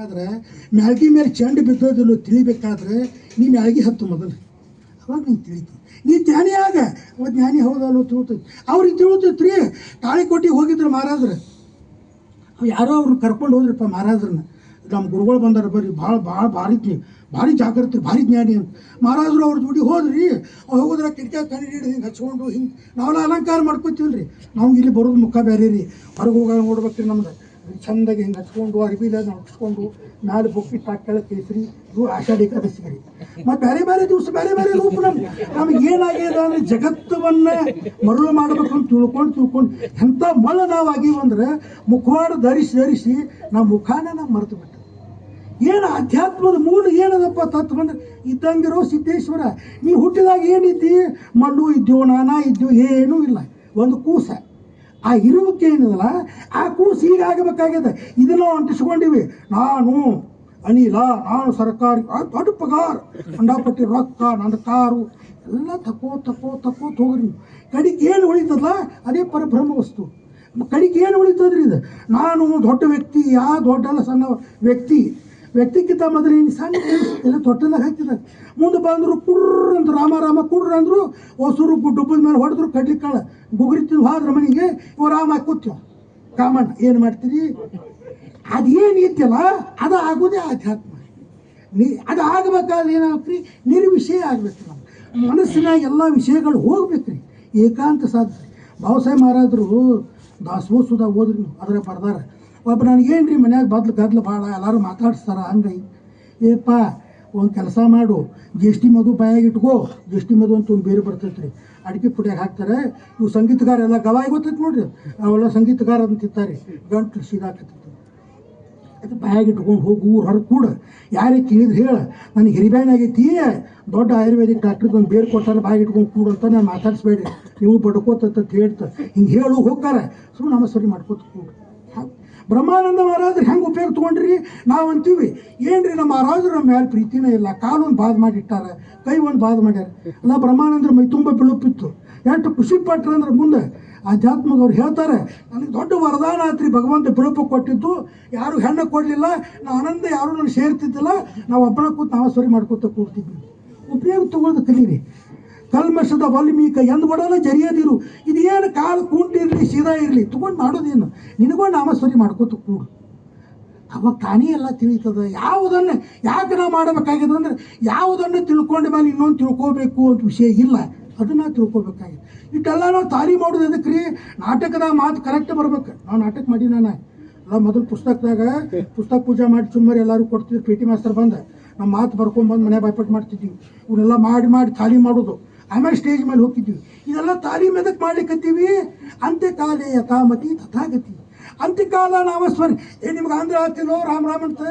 ಆದ್ರೆ ಮ್ಯಾಳ್ಗಿ ಮೇಲೆ ಚೆಂಡು ಬಿದ್ದೋದಿಲ್ಲ ತಿಳಿಬೇಕಾದ್ರೆ ನೀ ಮ್ಯಾಳ್ಗಿ ಹತ್ತು ಮೊದಲು, ಅವಾಗ ನೀನು ತಿಳಿತು. ನೀ ಜ್ಞಾನಿ ಆಗ ಅವ ಜ್ಞಾನಿ ಹೌದಲ್ಲ ತಿಳ್ತೈತಿ. ಅವ್ರಿಗೆ ತಿಳ್ತೈತ್ರಿ. ತಾಳಿಕೋಟಿಗೆ ಹೋಗಿದ್ರು ಮಹಾರಾಜ್ರು, ಯಾರೋ ಅವ್ರನ್ನ ಕರ್ಕೊಂಡು ಹೋದ್ರಪ್ಪ ಮಹಾರಾಜ್ರನ್ನ. ನಮ್ಮ ಗುರುಗಳು ಬಂದಾರ ಬರ್ರಿ, ಭಾರಿ ಜಾಗೃತಿ, ಭಾರಿ ಜ್ಞಾನಿ ಅಂತ. ಮಹಾರಾಜರು ಅವ್ರ ಜೋಡಿ ಹೋದ್ರಿ. ಹೋಗೋದ್ರ ಕಿಟಕಿ ಕಣ್ಣು ಹಿಡಿದು ಹಿಂಗೆ ಹಚ್ಕೊಂಡು ಹಿಂಗೆ ನಾವೆಲ್ಲ ಅಲಂಕಾರ ಮಾಡ್ಕೊತೀವಿ ರೀ. ನಾವು ಇಲ್ಲಿ ಬರೋದು ಮುಖ ಬೇರೆ ರೀ, ಹೊರಗೆ ಹೋಗ ನೋಡ್ಬೇಕ್ರಿ. ನಮ್ದು ಚಂದಾಗಿ ಹಿಂಗೆ ಹಚ್ಕೊಂಡು ಅರಿಬಿಲ್ಲ ನಡ್ಸ್ಕೊಂಡು ಮ್ಯಾಲೆ ಬೊಕ್ಕಿ ತಾಕೆಳ ಕೇಸರಿ ಇದು ಆಷಾಢಿ ಏಕಾದಶಿಗೆ ರೀ. ಮತ್ತು ಬೇರೆ ಬೇರೆ ದಿವಸ ಬೇರೆ ಬೇರೆ ರೂಪ ನಮ್ಗೆ ಏನಾಗಿದೆ ಅಂದರೆ ಜಗತ್ತವನ್ನು ಮರಳು ಮಾಡ್ಬೇಕಂತ ತಿಳ್ಕೊಂಡು ಎಂಥ ಮಳ ನಾವು ಆಗೀವಂದ್ರೆ ಮುಖವಾಡ ಧರಿಸಿ ನಾವು ಮುಖಾನ ನಾವು ಮರೆತು ಬಿಟ್ಟು. ಏನು ಅಧ್ಯಾತ್ಮದ ಮೂಲ ಏನದಪ್ಪ ತತ್ವ ಅಂದ್ರೆ ಇದ್ದಂಗಿರೋ ಸಿದ್ದೇಶ್ವರ. ನೀ ಹುಟ್ಟಿದಾಗ ಏನಿದ್ದಿ? ಮಲ್ಲು ಇದ್ದೆವು, ನಾನಾ ಇದ್ದೆವು, ಏನೂ ಇಲ್ಲ. ಒಂದು ಕೂಸ ಆ ಇರುವಿಕೆ ಏನಿದಲ್ಲ, ಆ ಕೂಸು ಈಗ ಆಗಬೇಕಾಗ್ಯದ. ಇದನ್ನು ಅಂಟಿಸ್ಕೊಂಡಿವಿ. ನಾನು ಅನಿಲ, ನಾನು ಸರ್ಕಾರಿ ದೊಡ್ಡ ಪಗಾರ, ಅಂಡಾಪಟ್ಟಿ ರೊಕ್ಕ, ನನ್ನ ಕಾರು ಎಲ್ಲ ತಪ್ಪೋ ಹೋಗ್ರಿ. ಕಡಿಗೆ ಏನು ಉಳಿತದಲ್ಲ ಅದೇ ಪರಬ್ರಹ್ಮ ವಸ್ತು. ಕಡಿಗೆ ಏನು ಉಳಿತದ್ರಿ ಇದು? ನಾನು ದೊಡ್ಡ ವ್ಯಕ್ತಿ, ದೊಡ್ಡಲ್ಲ ಸಣ್ಣ ವ್ಯಕ್ತಿಗಿಂತ ಮೊದಲು ಏನು ಸಣ್ಣ ಎಲ್ಲ ತೊಟ್ಟೆಲ್ಲ ಹಾಕ್ತಿದ್ದಾರೆ. ಮುಂದೆ ಬಂದರು ಕುಡ್ರ ಅಂತ ರಾಮ ಕುಡ್ರ ಅಂದರು. ಹೊಸರು ಡುಬ್ಬದ ಮೇಲೆ ಹೊಡೆದ್ರು, ಕಡ್ಲಿಕ್ಕಾಳ ಗುಗುರಿ ತಿಂದು ಹೋದ್ರ ಮನೆಗೆ. ಇವ ರಾಮ ಕೂತ್ಯವ ಕಾಮಣ್ಣ. ಏನು ಮಾಡ್ತೀರಿ? ಅದೇನು ಇತ್ತಲ್ಲ ಅದು ಆಗೋದೇ ಆಧ್ಯಾತ್ಮ. ಅದು ಆಗಬೇಕಾದ್ರೆ ಏನಾಗ್ರಿ? ನಿರ್ವಿಷಯ ಆಗ್ಬೇಕು. ನಮ್ಮ ಮನಸ್ಸಿನಾಗ ಎಲ್ಲ ವಿಷಯಗಳು ಹೋಗ್ಬೇಕ್ರಿ. ಏಕಾಂತ ಸಾಧ್ಯ. ಬಾಬಾಸಾಹೇಬ್ ಮಹಾರಾಜರು ದಾಸೋತ್ಸವದ ಓದ್ರಿ ನೀವು, ಅದರ ಬರ್ದಾರ. ಒಬ್ಬ ನನಗೇನು ರೀ ಮನ್ಯಾಗ ಗದ್ಲು ಭಾಳ, ಎಲ್ಲರೂ ಮಾತಾಡಿಸ್ತಾರ ಹಂಗೆ. ಏಪ್ಪ ಒಂದು ಕೆಲಸ ಮಾಡು, ಜ್ಯೇಷ್ಠಿ ಮಧು ಬಾಯಾಗಿ ಇಟ್ಕೋ. ಜ್ಯೇಷ್ಠಿ ಮಧು ಅಂತ ಒಂದು ಬೇರೆ ಬರ್ತೈತೆ ರೀ, ಅಡಿಕೆ ಪುಡಿಯಾಗ ಹಾಕ್ತಾರೆ. ಇವು ಸಂಗೀತಗಾರ ಎಲ್ಲ ಗವಾಯಿ ಗೊತ್ತೈತೆ ನೋಡ್ರಿ, ಅವೆಲ್ಲ ಸಂಗೀತಗಾರ ಅಂತಿರ್ತಾರೆ. ಗಂಟು ಸೀದಾಕತ್ತೈತೆ. ಅದು ಬಾಯಾಗಿ ಇಟ್ಕೊಂಡು ಹೋಗಿ ಊರು ಹೊರಗೆ ಕೂಡ. ಯಾರೇ ಕೇಳಿದ್ರೆ ಹೇಳ, ನನಗೆ ಹಿರಿಬ್ಯಾನ್ ಆಗೈತಿ, ದೊಡ್ಡ ಆಯುರ್ವೇದಿಕ್ ಡಾಕ್ಟ್ರಿಗೆ ಒಂದು ಬೇರೆ ಕೊಟ್ಟಾರೆ, ಬಾಯಿಗೆ ಇಟ್ಕೊಂಡು ಕೂಡು ಅಂತ ನಾನು ಮಾತಾಡಿಸ್ಬೇಡ್ರಿ, ನೀವು ಬಡ್ಕೋತಂತ ಹೇಳ್ತಾರೆ. ಹಿಂಗೆ ಹೇಳು ಹೋಗ್ತಾರೆ. ಸುಮ್ಮನೆ ನಮಸ್ಕಾರ ಮಾಡ್ಕೋತ ಕೂಡು. ಬ್ರಹ್ಮಾನಂದ ಮಹಾರಾಜರು ಹೆಂಗೆ ಉಪಯೋಗ ತೊಗೊಂಡ್ರಿ? ನಾವು ಅಂತೀವಿ ಏನ್ರಿ ನಮ್ಮ ಮಹಾರಾಜರು ನಮ್ಮ ಮೇಲೆ ಪ್ರೀತಿನೇ ಇಲ್ಲ, ಕಾಲೊಂದು ಬಾದ್ ಮಾಡಿಟ್ಟಾರೆ, ಕೈ ಒಂದು ಬಾದ್ ಮಾಡ್ಯಾರ. ಅಲ್ಲ ಬ್ರಹ್ಮಾನಂದ್ರ ಮೈ ತುಂಬ ಬಿಳುಪಿತ್ತು. ಎಷ್ಟು ಖುಷಿ ಪಟ್ರು ಅಂದ್ರೆ ಮುಂದೆ ಆಧ್ಯಾತ್ಮಕ್ಕೆ ಅವ್ರು ಹೇಳ್ತಾರೆ, ನನಗೆ ದೊಡ್ಡ ವರದಾನ ಆತ್ರಿ ಭಗವಂತ ಬಿಳುಪು ಕೊಟ್ಟಿದ್ದು. ಯಾರು ಹೆಣ್ಣು ಕೊಡಲಿಲ್ಲ, ನಾ ಆನಂದ ಯಾರು ನನಗೆ ಸೇರ್ತಿದ್ದಿಲ್ಲ. ನಾವು ಒಬ್ಬನ ಕೂತು ನಾವು ಸರಿ ಮಾಡ್ಕೊತ ಕೂಡ್ತಿದ್ವಿ. ಉಪಯೋಗ ತಗೊಳ್ಳೋದು ಕಲೀರಿ. ಕಲ್ಮಶದ ವಾಲ್ಮೀಕ ಎಂದು ಬಡಲ್ಲ ಜರಿಯದಿರು. ಇದೇನು ಕಾಲು ಕೂಟಿರಲಿ ಸೀದಾ ಇರಲಿ ತೊಗೊಂಡು ಮಾಡೋದೇನು? ನಿನಗೊಂಡು ನಾಮಸ್ವರಿ ಮಾಡ್ಕೋತ ಕೂಡು. ಅವಾಗ ತಾನೇ ಎಲ್ಲ ತಿಳಿತದ. ಯಾವುದನ್ನು ಯಾಕೆ ನಾವು ಮಾಡಬೇಕಾಗಿದೆ ಅಂದರೆ, ಯಾವುದನ್ನು ತಿಳ್ಕೊಂಡ ಮೇಲೆ ಇನ್ನೊಂದು ತಿಳ್ಕೋಬೇಕು ಅಂತ ವಿಷಯ ಇಲ್ಲ, ಅದನ್ನು ತಿಳ್ಕೊಬೇಕಾಗಿದೆ. ಇಟ್ಟೆಲ್ಲ ನಾವು ತಾಲೀಮ್ ಮಾಡೋದು ಅದಕ್ಕೆ ರೀ. ನಾಟಕದಾಗ ಮಾತು ಕರೆಕ್ಟ್ ಬರ್ಬೇಕು. ನಾವು ನಾಟಕ ಮಾಡಿ ನಾನು ಎಲ್ಲ ಮೊದಲು ಪುಸ್ತಕ ಪೂಜೆ ಮಾಡಿ ಸುಮ್ಮನೆ ಎಲ್ಲರೂ ಕೊಡ್ತಿದ್ರು. ಪಿ ಟಿ ಮಾಸ್ತರ್ ಬಂದ ನಮ್ಮ ಮಾತು ಬರ್ಕೊಂಡ್ಬಂದು ಮನೆ ಬಾಯ್ಪಟ್ಟು ಮಾಡ್ತಿದ್ವಿ. ಇವನ್ನೆಲ್ಲ ಮಾಡಿ ತಾಲೀಮ್ ಮಾಡೋದು. ಆಮೇಲೆ ಸ್ಟೇಜ್ ಮೇಲೆ ಹೋಗ್ತಿದ್ವಿ. ಇದೆಲ್ಲ ತಾಲೀಮ್ ಎದಕ್ಕೆ ಮಾಡ್ಲಿಕ್ಕತ್ತೀವಿ? ಅಂತ್ಯಕಾಲೇ ಯಥಾಮತಿ ತಥಾಗತಿ. ಅಂತ್ಯಕಾಲ ನಾಮಸ್ಮರಿ. ನಿಮ್ಗೆ ಆಂಧ್ರ ಆಗ್ತಿಲ್ಲೋ ರಾಮ್ ಅಂತ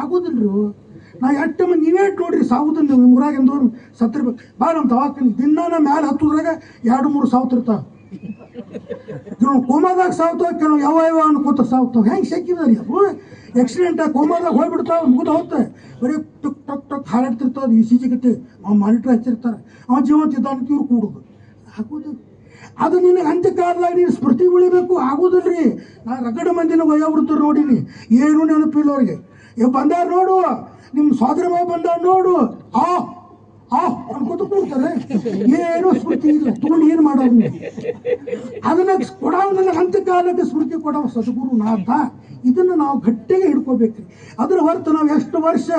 ಆಗೋದಿಲ್ರಿ. ನಾವು ಎಷ್ಟು ಮಂದಿ ನೀವೇ ನೋಡ್ರಿ ಸಾವುದನ್ನು ನೀವು ಊರಾಗ ಎಂದವ್ರು ಸತ್ತಿರ್ಬೇಕು. ಬಾ ನಮ್ಮ ದವಾಖಾನೆ ದಿನ ನಮ್ಮ ಮ್ಯಾಲೆ ಹತ್ತುದ್ರಾಗ 2-3 ಸಾವ್ತಿರ್ತಾವೆ. ಕೆಲವು ಕೋಮಾದಾಗ ಸಾವ್ತಾವ, ಕೆಲವು ಯಾವ ಅನ್ಕೋತ ಸಾವ್ತಾವೆ. ಹೆಂಗೆ ಶಕ್ಕಿದ್ರಿ ಅದು? ಆಕ್ಸಿಡೆಂಟಾಗಿ ಕೋಮಾದಾಗ ಹೋಗ್ಬಿಡ್ತಾವೆ, ಮುಗಿದು ಹೋಗ್ತಾವೆ. ಬರೀ ಟಕ್ ಹಾರಾಡ್ತಿರ್ತಾವೆ. ಈ ಸಿ ಗತಿ ಅವ್ನು ಮಾನಿಟ್ರ್ ಹಚ್ಚಿರ್ತಾರೆ. ಅವ ಜೀವಂತಿದ್ದಾನೆ ಇವ್ರು ಕೂಡುದು ಆಗೋದು. ಅದು ನಿನಗೆ ಅಂತ್ಯಕಾಲದಾಗ ನೀನು ಸ್ಮೃತಿ ಉಳಿಬೇಕು, ಆಗೋದಿಲ್ರಿ. ನಾನು ರಗಡ ಮಂದಿನ ವಯೋವೃತ್ತರು ನೋಡೀನಿ, ಏನೂ ನೆನಪಿಲ್ಲ ಅವ್ರಿಗೆ. ಬಂದಾರ ನೋಡು, ನಿಮ್ಮ ಸೋದರ ಮಾವ ಬಂದಾರ ನೋಡು, ಅನ್ಕೋತ ಕೂಡ್ತಾರೆ. ಏನೂ ಸ್ಮೃತಿ ಇಲ್ಲ. ತೊಗೊಂಡು ಏನು ಮಾಡೋದು? ಅದನ್ನ ಕೊಡೋ ನನಗೆ ಅಂತ್ಯಕಾಲಕ್ಕೆ ಸ್ಮೃತಿ ಕೊಡೋ ಸದ್ಗುರು ನಾಥ. ಇದನ್ನು ನಾವು ಗಟ್ಟಿಗೆ ಹಿಡ್ಕೋಬೇಕ್ರಿ. ಅದರ ಹೊರತು ನಾವು ಎಷ್ಟು ವರ್ಷ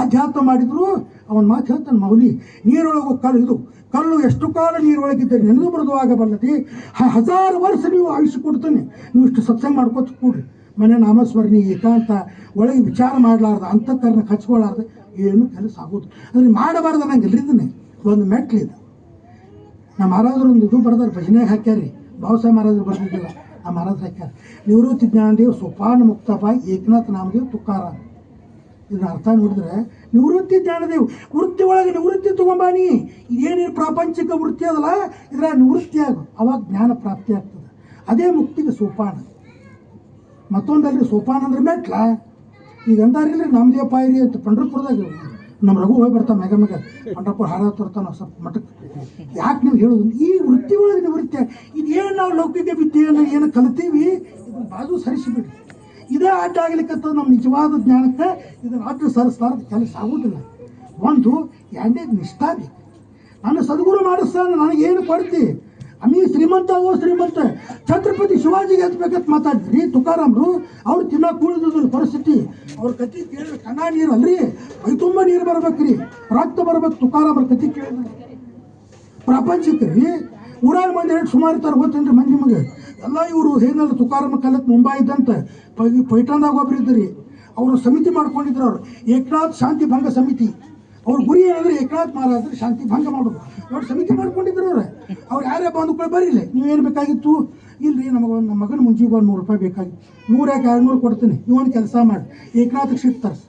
ಆಧ್ಯಾತ್ಮ ಮಾಡಿದ್ರು ಅವನ ಮಾತು ಹೇಳ್ತಾನೆ ಮೌಲಿ. ನೀರೊಳಗೂ ಕಲ್ಲು ಎಷ್ಟು ಕಾಲ ನೀರೊಳಗಿದ್ದರೆ ನೆನೆದು ಮೃದುವಾಗಬಲ್ಲದೆ. 1000 ವರ್ಷ ನೀವು ಆಯುಷ್ಯ ಕೊಡ್ತಾನೆ. ನೀವು ಇಷ್ಟು ಸತ್ಸಂಗ ಮಾಡ್ಕೋತ ಕೂಡ್ರಿ. ಮನೆ ನಾಮಸ್ಮರಣಿ ಏಕಾಂತ ಒಳಗೆ ವಿಚಾರ ಮಾಡಲಾರ್ದ, ಅಂತಃಕರಣ ಹಚ್ಕೊಳಾರ್ದೆ ಏನು ಕೆಲಸ ಆಗೋದು. ಅಂದರೆ ಮಾಡಬಾರ್ದು ನಂಗೆ ಎಲ್ರಿದನ್ನೇ ಒಂದು ಮೆಟ್ಲಿದೆ. ನಮ್ಮ ಮಹಾರಾಜರು ಒಂದು ಇದು ಬರ್ದಾರೆ, ಭಜನೆಗೆ ಹಾಕ್ಯಾರಿ. ಬಾಬಾಸಾಹೇಬ್ ಮಹಾರಾಜರು ಬರ್ದಿದ್ದಿಲ್ಲ, ಆ ಮಹಾರಾಜರು ಹಾಕ್ಯಾರ. ನಿವೃತ್ತಿ ಜ್ಞಾನದೇವ್ ಸೋಪಾನ ಮುಕ್ತಪಾಯಿ ಏಕನಾಥ ನಾಮದೇವ್ ತುಕಾರಾಮ್. ಇದನ್ನ ಅರ್ಥ ನೋಡಿದ್ರೆ ನಿವೃತ್ತಿ ಜ್ಞಾನದೇವ್ ವೃತ್ತಿ ಒಳಗೆ ನಿವೃತ್ತಿ ತೊಗೊಂಬಾನಿ. ಇದೇನೇನು ಪ್ರಾಪಂಚಿಕ ವೃತ್ತಿ ಅದಲ್ಲ, ಇದರ ನಿವೃತ್ತಿ ಆಗು, ಅವಾಗ ಜ್ಞಾನ ಪ್ರಾಪ್ತಿ ಆಗ್ತದೆ. ಅದೇ ಮುಕ್ತಿಗೆ ಸೋಪಾನ. ಮತ್ತೊಂದಲ್ರಿ ಸೋಪಾನ ಅಂದ್ರೆ ಮೆಟ್ಲ. ಈಗ ಅಂದಾರಿಲ್ರಿ ನಮ್ಮದೇ ಪಾಯಿರಿ ಅಂತ ಪಂಡ್ರಪುರದಾಗ ನಮ್ಮ ರಘು ಹೋಗಿ ಬರ್ತಾನೆ ಮೆಗ ಪಂಡ್ರಪುರ ಹಾರ ತರ್ತಾನೆ ಸ್ವಲ್ಪ ಮಠಕ್ಕೆ. ಯಾಕೆ ನೀವು ಹೇಳೋದು? ಈ ವೃತ್ತಿ ಒಳಗೆ ನಿವೃತ್ತಿ. ಇದೇನು ನಾವು ಲೌಕಿಕ ವಿದ್ಯೆಯನ್ನು ಏನು ಕಲಿತೀವಿ ಇದನ್ನು ಬಾಜು ಸರಿಸಿಬಿಡ್ರಿ. ಇದೇ ಅಡ್ಡ ಆಗ್ಲಿಕ್ಕಂತ ನಮ್ಮ ನಿಜವಾದ ಜ್ಞಾನಕ್ಕೆ ಇದನ್ನು ಅಡ್ಡ ಸರಿಸಲಾರದ ಕೆಲಸ ಆಗೋದಿಲ್ಲ. ಒಂದು ಎರಡನೇದು ನಿಷ್ಠಾ ಬೇಕು. ನನ್ನ ಸದ್ಗುರು ಮಾಡಿಸ್ತಾನೆ, ನನಗೇನು ಕೊಡ್ತಿ ಅಮೀ ಶ್ರೀಮಂತ ಓ ಶ್ರೀಮಂತ ಛತ್ರಪತಿ ಶಿವಾಜಿಗೆ ಹತ್ಬೇಕಂತ ಮಾತಾಡಿದ್ರಿ ತುಕಾರಾಮ್ರು. ಅವ್ರು ತಿನ್ನೋಕೆ ಉಳಿದಿಲ್ಲ ಪರಿಸ್ಥಿತಿ. ಅವ್ರ ಕತಿ ಕೇಳಿದ್ರೆ ಕಣ್ಣ ನೀರು ಅಲ್ರಿ, ಮೈ ತುಂಬ ನೀರು ಬರ್ಬೇಕ್ರಿ, ರಕ್ತ ಬರ್ಬೇಕು. ತುಕಾರಾಮ್ರ ಕತಿ ಕೇಳಿದ್ರೆ ಪ್ರಪಂಚಕ್ಕೆ ರೀ ಊರಾಗ ಮಂದಿ ಎರಡು ಸುಮಾರು ಇರ್ತಾರೆ ಗೊತ್ತೇನ್ರಿ ಮಂದಿ ನಿಮಗೆ ಎಲ್ಲ. ಇವರು ಏನಲ್ಲ ತುಕಾರಾಮ ಕಾಲಕ್ಕೆ ಮುಂಬೈ ಇದ್ದಂತ ಪೈಠಾನ್ದಾಗ ಒಬ್ರು ಇದ್ರಿ. ಅವರು ಸಮಿತಿ ಮಾಡ್ಕೊಂಡಿದ್ರು, ಅವರು ಏಕನಾಥ್ ಶಾಂತಿ ಭಂಗ ಸಮಿತಿ. ಅವ್ರ ಗುರಿ ಏನಂದ್ರೆ ಏಕನಾಥ್ ಮಹಾರಾಜರು ಶಾಂತಿ ಭಂಗ ಮಾಡೋದು. ಅವ್ರು ಸಮಿತಿ ಮಾಡ್ಕೊಂಡಿದ್ರು. ಅವ್ರು ಯಾರೇ ಬಂದುಗಳು ಬರೀಲಿ, ನೀವೇನು ಬೇಕಾಗಿತ್ತು? ಇಲ್ರಿ ನಮ್ಮ ಮಗನ ಮುಂಜಿಗೆ ಒಂದು 100 ರೂಪಾಯಿ ಬೇಕಾಗಿತ್ತು. 100 ಯಾಕೆ 200 ಕೊಡ್ತೀನಿ, ನೀವೊಂದು ಕೆಲಸ ಮಾಡಿ ಏಕನಾಥಕ್ಕೆ ಸಿಟ್ಟು ತರಿಸಿ